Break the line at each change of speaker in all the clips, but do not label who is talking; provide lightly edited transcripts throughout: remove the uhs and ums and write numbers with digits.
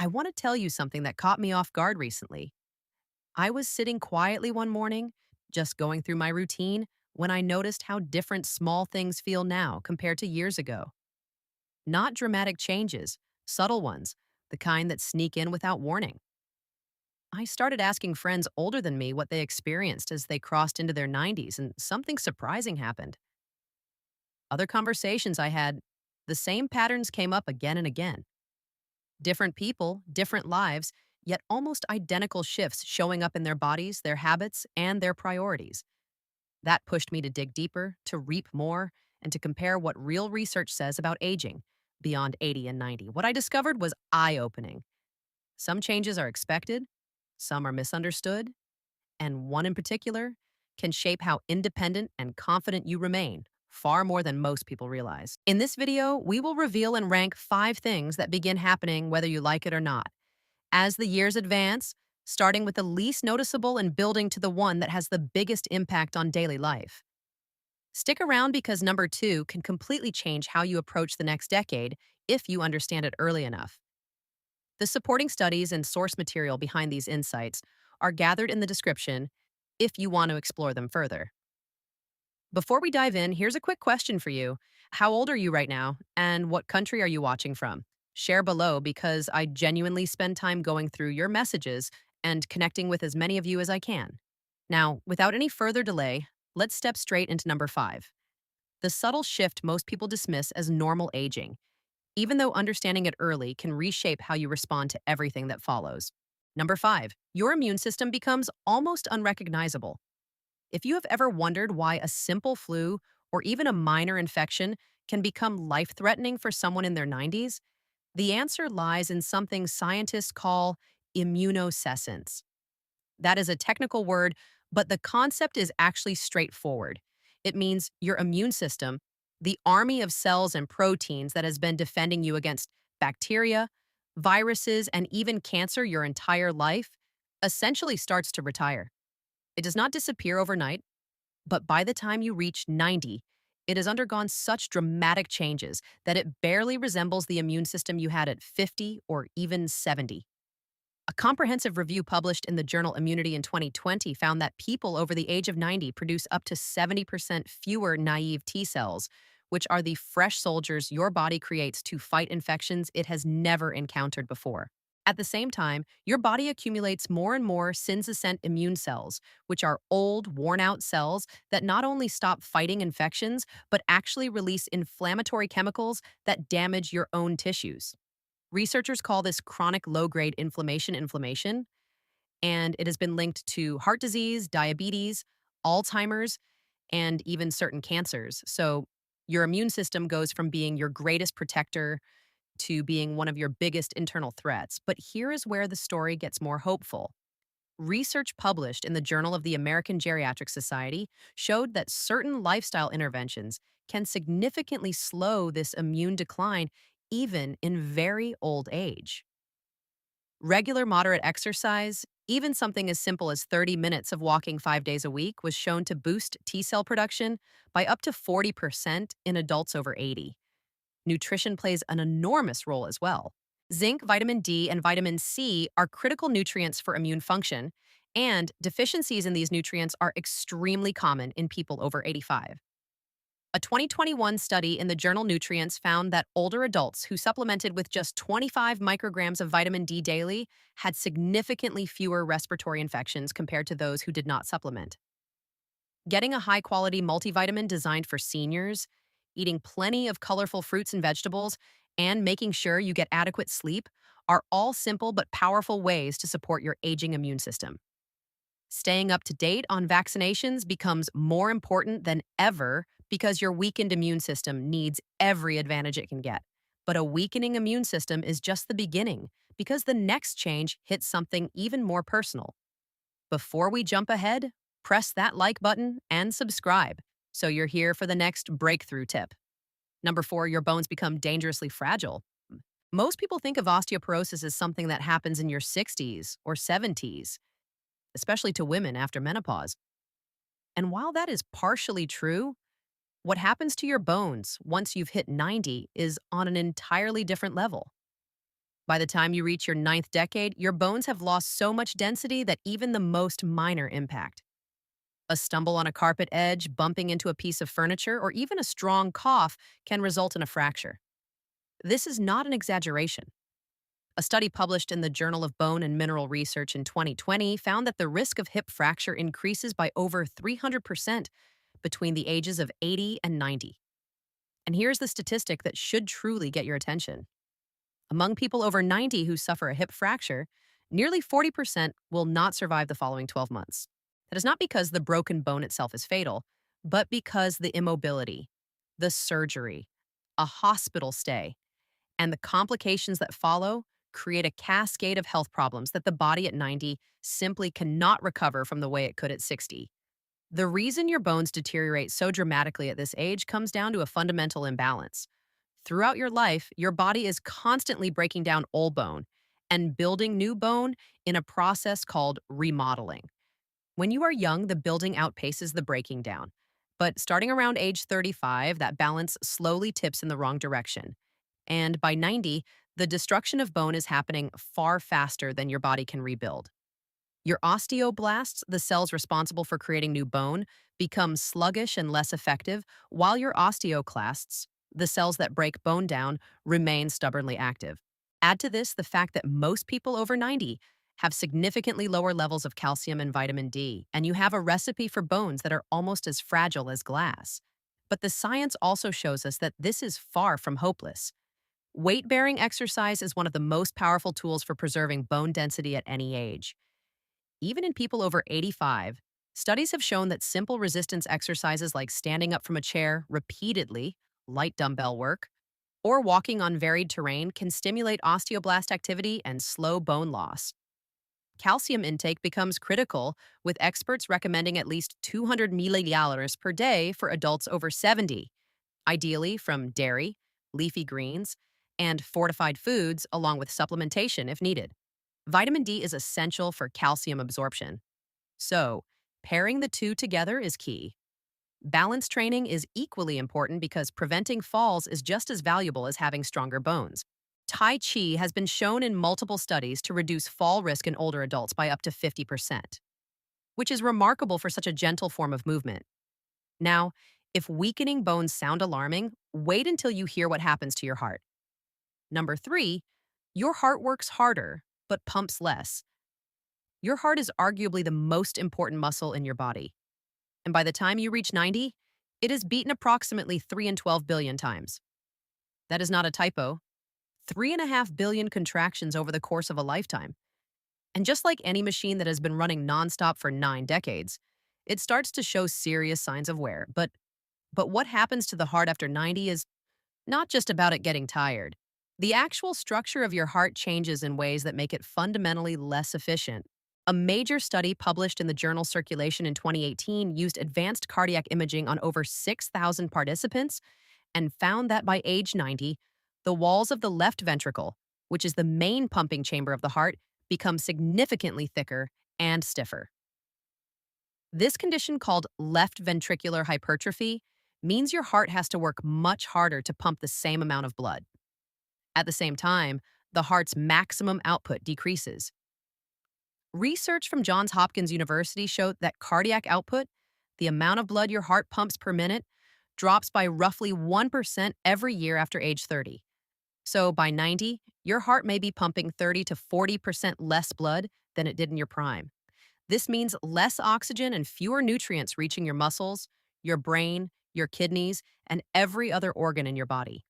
I want to tell you something that caught me off guard recently. I was sitting quietly one morning, just going through my routine, when I noticed how different small things feel now compared to years ago. Not dramatic changes, subtle ones, the kind that sneak in without warning. I started asking friends older than me what they experienced as they crossed into their 90s, and something surprising happened. Other conversations I had, the same patterns came up again and again. Different people, different lives, yet almost identical shifts showing up in their bodies, their habits, and their priorities. That pushed me to dig deeper, to reap more, and to compare what real research says about aging beyond 80 and 90. What I discovered was eye opening. Some changes are expected, some are misunderstood, and one in particular can shape how independent and confident you remain, far more than most people realize. In this video, we will reveal and rank 5 things that begin happening whether you like it or not. As the years advance, starting with the least noticeable and building to the one that has the biggest impact on daily life. Stick around because number 2 can completely change how you approach the next decade if you understand it early enough. The supporting studies and source material behind these insights are gathered in the description if you want to explore them further. Before we dive in, here's a quick question for you. How old are you right now, and what country are you watching from? Share below because I genuinely spend time going through your messages and connecting with as many of you as I can. Now, without any further delay, let's step straight into number 5. The subtle shift most people dismiss as normal aging, even though understanding it early can reshape how you respond to everything that follows. Number 5, your immune system becomes almost unrecognizable. If you have ever wondered why a simple flu or even a minor infection can become life threatening for someone in their 90s, the answer lies in something scientists call immunosessence. That is a technical word, but the concept is actually straightforward. It means your immune system, the army of cells and proteins that has been defending you against bacteria, viruses, and even cancer your entire life, essentially starts to retire. It does not disappear overnight, but by the time you reach 90, it has undergone such dramatic changes that it barely resembles the immune system you had at 50 or even 70. A comprehensive review published in the journal Immunity in 2020 found that people over the age of 90 produce up to 70% fewer naive T cells, which are the fresh soldiers your body creates to fight infections it has never encountered before. At the same time, your body accumulates more and more syncytin immune cells, which are old, worn out cells that not only stop fighting infections, but actually release inflammatory chemicals that damage your own tissues. Researchers call this chronic low-grade inflammation, and it has been linked to heart disease, diabetes, Alzheimer's, and even certain cancers. So your immune system goes from being your greatest protector to being one of your biggest internal threats. But here is where the story gets more hopeful. Research published in the Journal of the American Geriatric Society showed that certain lifestyle interventions can significantly slow this immune decline even in very old age. Regular moderate exercise, even something as simple as 30 minutes of walking 5 days a week, was shown to boost T cell production by up to 40% in adults over 80. Nutrition plays an enormous role as well. Zinc, vitamin D, and vitamin C are critical nutrients for immune function, and deficiencies in these nutrients are extremely common in people over 85. A 2021 study in the journal Nutrients found that older adults who supplemented with just 25 micrograms of vitamin D daily had significantly fewer respiratory infections compared to those who did not supplement. Getting a high quality multivitamin designed for seniors, eating plenty of colorful fruits and vegetables, and making sure you get adequate sleep are all simple but powerful ways to support your aging immune system. Staying up to date on vaccinations becomes more important than ever because your weakened immune system needs every advantage it can get. But a weakening immune system is just the beginning because the next change hits something even more personal. Before we jump ahead, press that like button and subscribe so you're here for the next breakthrough tip. Number 4, your bones become dangerously fragile. Most people think of osteoporosis as something that happens in your 60s or 70s, especially to women after menopause. And while that is partially true, what happens to your bones once you've hit 90 is on an entirely different level. By the time you reach your ninth decade, your bones have lost so much density that even the most minor impact, a stumble on a carpet edge, bumping into a piece of furniture, or even a strong cough can result in a fracture. This is not an exaggeration. A study published in the Journal of Bone and Mineral Research in 2020 found that the risk of hip fracture increases by over 300% between the ages of 80 and 90. And here's the statistic that should truly get your attention. Among people over 90 who suffer a hip fracture, nearly 40% will not survive the following 12 months. That is not because the broken bone itself is fatal, but because the immobility, the surgery, a hospital stay, and the complications that follow create a cascade of health problems that the body at 90 simply cannot recover from the way it could at 60. The reason your bones deteriorate so dramatically at this age comes down to a fundamental imbalance. Throughout your life, your body is constantly breaking down old bone and building new bone in a process called remodeling. When you are young, the building outpaces the breaking down. But starting around age 35, that balance slowly tips in the wrong direction. And by 90, the destruction of bone is happening far faster than your body can rebuild. Your osteoblasts, the cells responsible for creating new bone, become sluggish and less effective, while your osteoclasts, the cells that break bone down, remain stubbornly active. Add to this the fact that most people over 90 have significantly lower levels of calcium and vitamin D, and you have a recipe for bones that are almost as fragile as glass. But the science also shows us that this is far from hopeless. Weight bearing exercise is one of the most powerful tools for preserving bone density at any age. Even in people over 85, studies have shown that simple resistance exercises like standing up from a chair repeatedly, light dumbbell work, or walking on varied terrain can stimulate osteoblast activity and slow bone loss. Calcium intake becomes critical, with experts recommending at least 200 milliliters per day for adults over 70, ideally from dairy, leafy greens, and fortified foods, along with supplementation if needed. Vitamin D is essential for calcium absorption. So, pairing the two together is key. Balance training is equally important because preventing falls is just as valuable as having stronger bones. Tai Chi has been shown in multiple studies to reduce fall risk in older adults by up to 50%, which is remarkable for such a gentle form of movement. Now, if weakening bones sound alarming, wait until you hear what happens to your heart. Number 3, your heart works harder, but pumps less. Your heart is arguably the most important muscle in your body. And by the time you reach 90, it is beaten approximately 3 and 12 billion times. That is not a typo. 3.5 billion contractions over the course of a lifetime. And just like any machine that has been running nonstop for 9 decades, it starts to show serious signs of wear. But what happens to the heart after 90 is not just about it getting tired. The actual structure of your heart changes in ways that make it fundamentally less efficient. A major study published in the journal Circulation in 2018 used advanced cardiac imaging on over 6,000 participants and found that by age 90, the walls of the left ventricle, which is the main pumping chamber of the heart, become significantly thicker and stiffer. This condition, called left ventricular hypertrophy, means your heart has to work much harder to pump the same amount of blood. At the same time, the heart's maximum output decreases. Research from Johns Hopkins University showed that cardiac output, the amount of blood your heart pumps per minute, drops by roughly 1% every year after age 30. So by 90, your heart may be pumping 30 to 40% less blood than it did in your prime. This means less oxygen and fewer nutrients reaching your muscles, your brain, your kidneys, and every other organ in your body.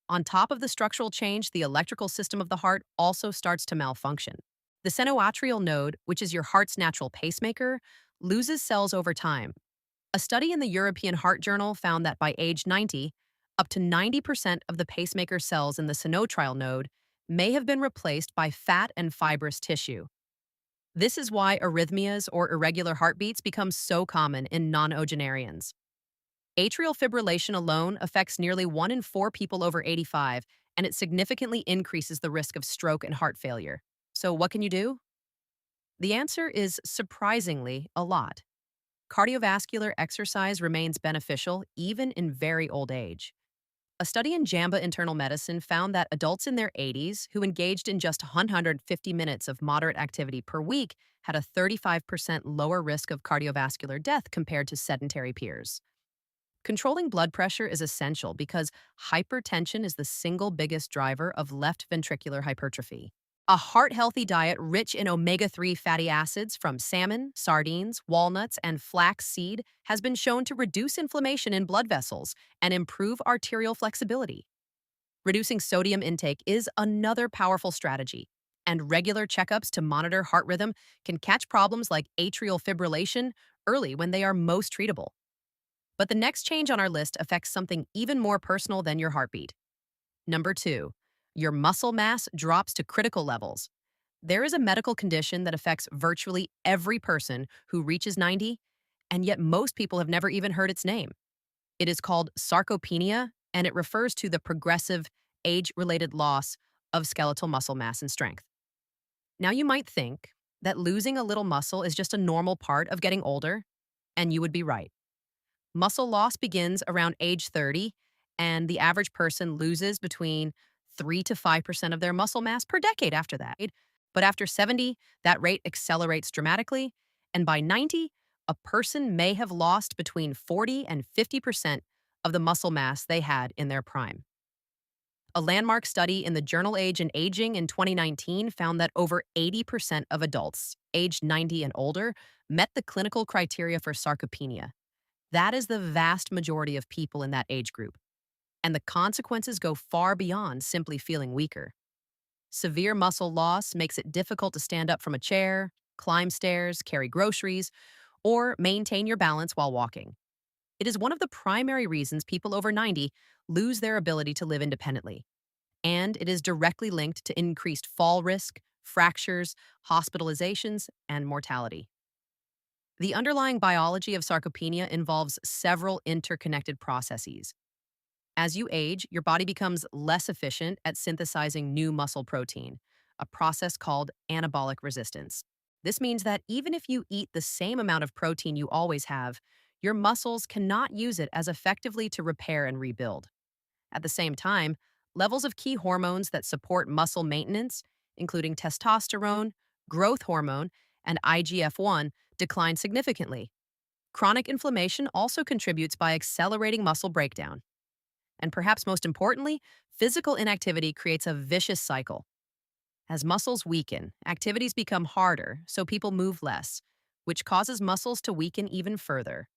On top of the structural change, the electrical system of the heart also starts to malfunction. The senoatrial node, which is your heart's natural pacemaker, loses cells over time. A study in the European Heart Journal found that by age 90, up to 90% of the pacemaker cells in the senoatrial node may have been replaced by fat and fibrous tissue. This is why arrhythmias or irregular heartbeats become so common in non-ogenarians. Atrial fibrillation alone affects nearly 1 in 4 people over 85, and it significantly increases the risk of stroke and heart failure. So what can you do? The answer is surprisingly a lot. Cardiovascular exercise remains beneficial even in very old age. A study in JAMBA Internal Medicine found that adults in their 80s who engaged in just 150 minutes of moderate activity per week had a 35% lower risk of cardiovascular death compared to sedentary peers. Controlling blood pressure is essential because hypertension is the single biggest driver of left ventricular hypertrophy. A heart healthy diet rich in omega 3 fatty acids from salmon, sardines, walnuts, and flax seed has been shown to reduce inflammation in blood vessels and improve arterial flexibility. Reducing sodium intake is another powerful strategy, and regular checkups to monitor heart rhythm can catch problems like atrial fibrillation early when they are most treatable. But the next change on our list affects something even more personal than your heartbeat. Number 2, your muscle mass drops to critical levels. There is a medical condition that affects virtually every person who reaches 90, and yet most people have never even heard its name. It is called sarcopenia, and it refers to the progressive, age related loss of skeletal muscle mass and strength. Now, you might think that losing a little muscle is just a normal part of getting older, and you would be right. Muscle loss begins around age 30, and the average person loses between 3 to 5% of their muscle mass per decade after that. But after 70, that rate accelerates dramatically, and by 90, a person may have lost between 40 and 50% of the muscle mass they had in their prime. A landmark study in the journal Age and Aging in 2019 found that over 80% of adults aged 90 and older met the clinical criteria for sarcopenia. That is the vast majority of people in that age group, and the consequences go far beyond simply feeling weaker. Severe muscle loss makes it difficult to stand up from a chair, climb stairs, carry groceries, or maintain your balance while walking. It is one of the primary reasons people over 90 lose their ability to live independently, and it is directly linked to increased fall risk, fractures, hospitalizations, and mortality. The underlying biology of sarcopenia involves several interconnected processes. As you age, your body becomes less efficient at synthesizing new muscle protein, a process called anabolic resistance. This means that even if you eat the same amount of protein you always have, your muscles cannot use it as effectively to repair and rebuild. At the same time, levels of key hormones that support muscle maintenance, including testosterone, growth hormone, and IGF-1, decline significantly. Chronic inflammation also contributes by accelerating muscle breakdown. And perhaps most importantly, physical inactivity creates a vicious cycle. As muscles weaken, activities become harder, so people move less, which causes muscles to weaken even further.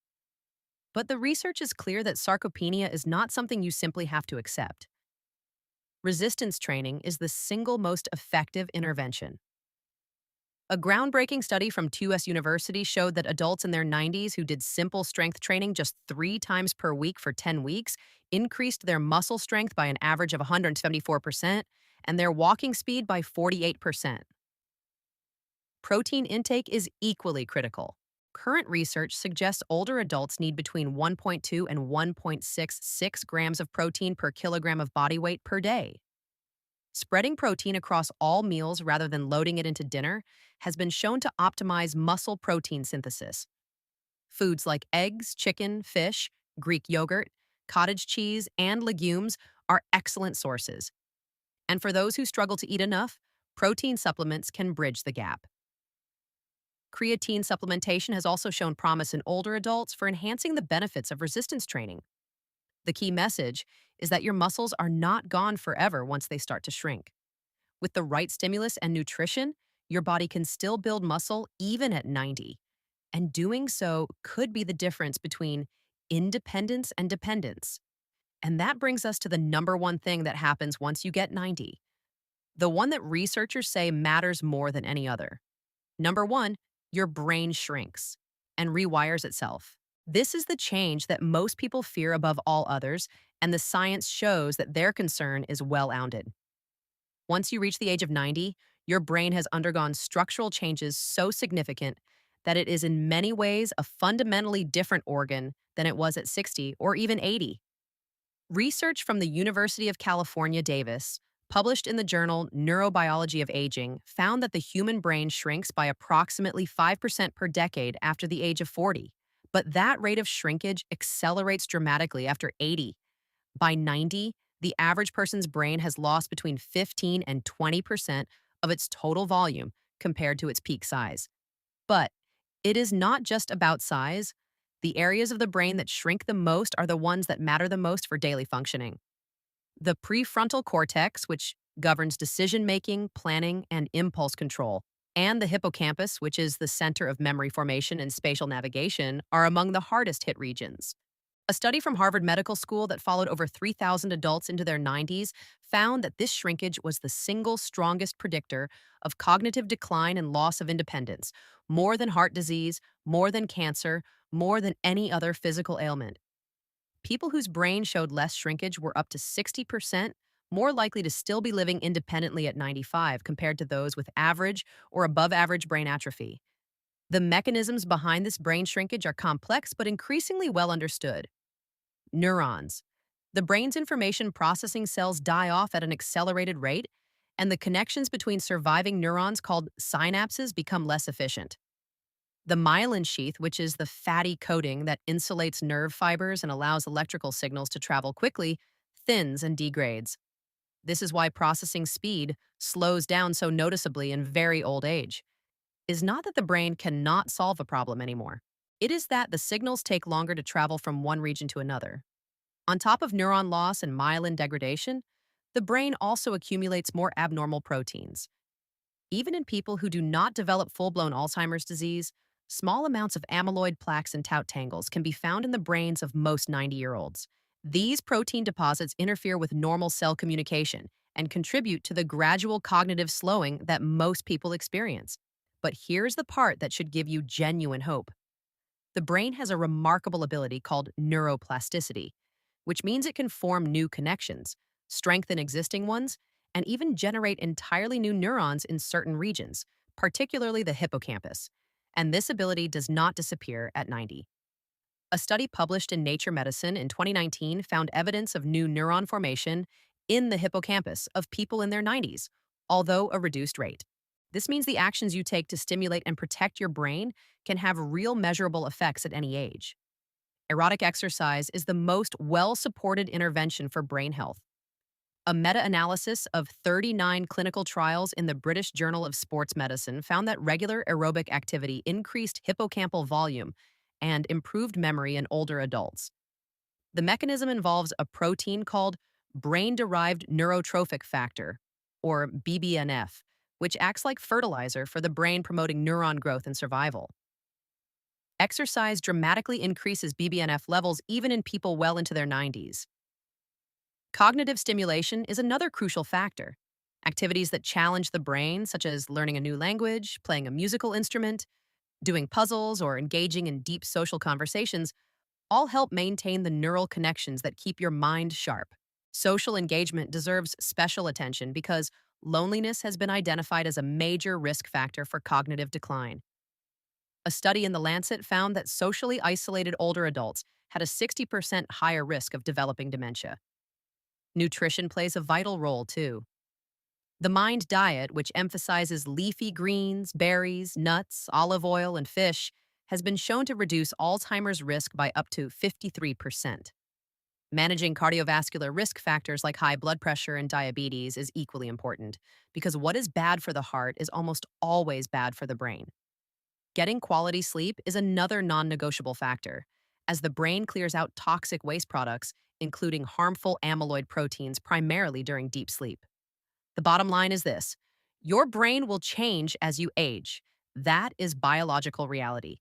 But the research is clear that sarcopenia is not something you simply have to accept. Resistance training is the single most effective intervention. A groundbreaking study from 2S University showed that adults in their 90s who did simple strength training just 3 times per week for 10 weeks increased their muscle strength by an average of 174% and their walking speed by 48%. Protein intake is equally critical. Current research suggests older adults need between 1.2 and 1.66 grams of protein per kilogram of body weight per day. Spreading protein across all meals rather than loading it into dinner has been shown to optimize muscle protein synthesis. Foods like eggs, chicken, fish, Greek yogurt, cottage cheese, and legumes are excellent sources. And for those who struggle to eat enough, protein supplements can bridge the gap. Creatine supplementation has also shown promise in older adults for enhancing the benefits of resistance training. The key message is that your muscles are not gone forever once they start to shrink. With the right stimulus and nutrition, your body can still build muscle even at 90. And doing so could be the difference between independence and dependence. And that brings us to the number one thing that happens once you get 90. The one that researchers say matters more than any other. Number one, your brain shrinks and rewires itself. This is the change that most people fear above all others, and the science shows that their concern is well-founded. Once you reach the age of 90, your brain has undergone structural changes so significant that it is in many ways a fundamentally different organ than it was at 60 or even 80. Research from the University of California, Davis, published in the journal Neurobiology of Aging, found that the human brain shrinks by approximately 5% per decade after the age of 40. But that rate of shrinkage accelerates dramatically after 80. By 90, the average person's brain has lost between 15 and 20% of its total volume compared to its peak size. But it is not just about size. The areas of the brain that shrink the most are the ones that matter the most for daily functioning. The prefrontal cortex, which governs decision making, planning, and impulse control, and the hippocampus, which is the center of memory formation and spatial navigation, are among the hardest hit regions. A study from Harvard Medical School that followed over 3,000 adults into their 90s found that this shrinkage was the single strongest predictor of cognitive decline and loss of independence, more than heart disease, more than cancer, more than any other physical ailment. People whose brain showed less shrinkage were up to 60% more likely to still be living independently at 95 compared to those with average or above average brain atrophy. The mechanisms behind this brain shrinkage are complex but increasingly well understood. Neurons. The brain's information processing cells die off at an accelerated rate, and the connections between surviving neurons called synapses become less efficient. The myelin sheath, which is the fatty coating that insulates nerve fibers and allows electrical signals to travel quickly, thins and degrades. This is why processing speed slows down so noticeably in very old age. Is not that the brain cannot solve a problem anymore. It is that the signals take longer to travel from one region to another. On top of neuron loss and myelin degradation, the brain also accumulates more abnormal proteins. Even in people who do not develop full-blown Alzheimer's disease, small amounts of amyloid plaques and tau tangles can be found in the brains of most 90-year-olds. These protein deposits interfere with normal cell communication and contribute to the gradual cognitive slowing that most people experience. But here's the part that should give you genuine hope. The brain has a remarkable ability called neuroplasticity, which means it can form new connections, strengthen existing ones, and even generate entirely new neurons in certain regions, particularly the hippocampus. And this ability does not disappear at 90. A study published in Nature Medicine in 2019 found evidence of new neuron formation in the hippocampus of people in their 90s, although a reduced rate. This means the actions you take to stimulate and protect your brain can have real measurable effects at any age. Erotic exercise is the most well-supported intervention for brain health. A meta-analysis of 39 clinical trials in the British Journal of Sports Medicine found that regular aerobic activity increased hippocampal volume and improved memory in older adults. The mechanism involves a protein called brain-derived neurotrophic factor, or BBNF, which acts like fertilizer for the brain, promoting neuron growth and survival. Exercise dramatically increases BBNF levels even in people well into their 90s. Cognitive stimulation is another crucial factor. Activities that challenge the brain, such as learning a new language, playing a musical instrument, doing puzzles, or engaging in deep social conversations, all help maintain the neural connections that keep your mind sharp. Social engagement deserves special attention because loneliness has been identified as a major risk factor for cognitive decline. A study in The Lancet found that socially isolated older adults had a 60% higher risk of developing dementia. Nutrition plays a vital role, too. The Mind diet, which emphasizes leafy greens, berries, nuts, olive oil, and fish, has been shown to reduce Alzheimer's risk by up to 53%. Managing cardiovascular risk factors like high blood pressure and diabetes is equally important, because what is bad for the heart is almost always bad for the brain. Getting quality sleep is another non-negotiable factor, as the brain clears out toxic waste products, including harmful amyloid proteins, primarily during deep sleep. The bottom line is this: your brain will change as you age. That is biological reality.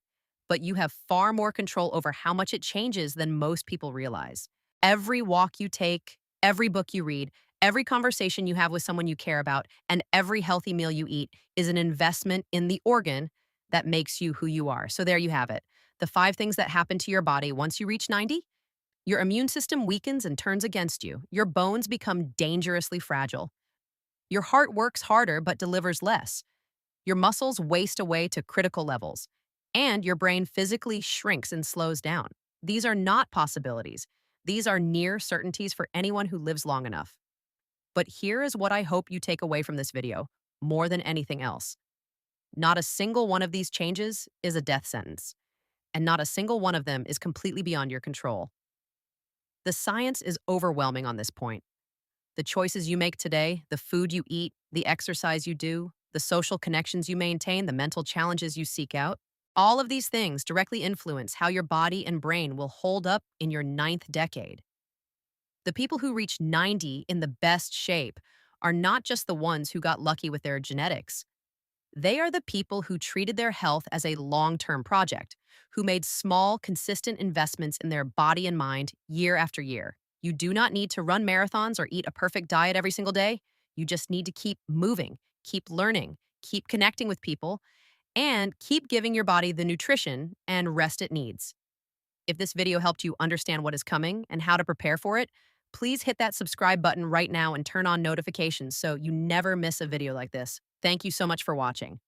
But you have far more control over how much it changes than most people realize. Every walk you take, every book you read, every conversation you have with someone you care about, and every healthy meal you eat is an investment in the organ that makes you who you are. So there you have it. The 5 things that happen to your body once you reach 90. Your immune system weakens and turns against you. Your bones become dangerously fragile. Your heart works harder but delivers less. Your muscles waste away to critical levels. And your brain physically shrinks and slows down. These are not possibilities. These are near certainties for anyone who lives long enough. But here is what I hope you take away from this video, more than anything else. Not a single one of these changes is a death sentence, and not a single one of them is completely beyond your control. The science is overwhelming on this point. The choices you make today, the food you eat, the exercise you do, the social connections you maintain, the mental challenges you seek out, all of these things directly influence how your body and brain will hold up in your ninth decade. The people who reach 90 in the best shape are not just the ones who got lucky with their genetics. They are the people who treated their health as a long term project, who made small, consistent investments in their body and mind year after year. You do not need to run marathons or eat a perfect diet every single day. You just need to keep moving, keep learning, keep connecting with people, and keep giving your body the nutrition and rest it needs. If this video helped you understand what is coming and how to prepare for it, please hit that subscribe button right now and turn on notifications so you never miss a video like this. Thank you so much for watching.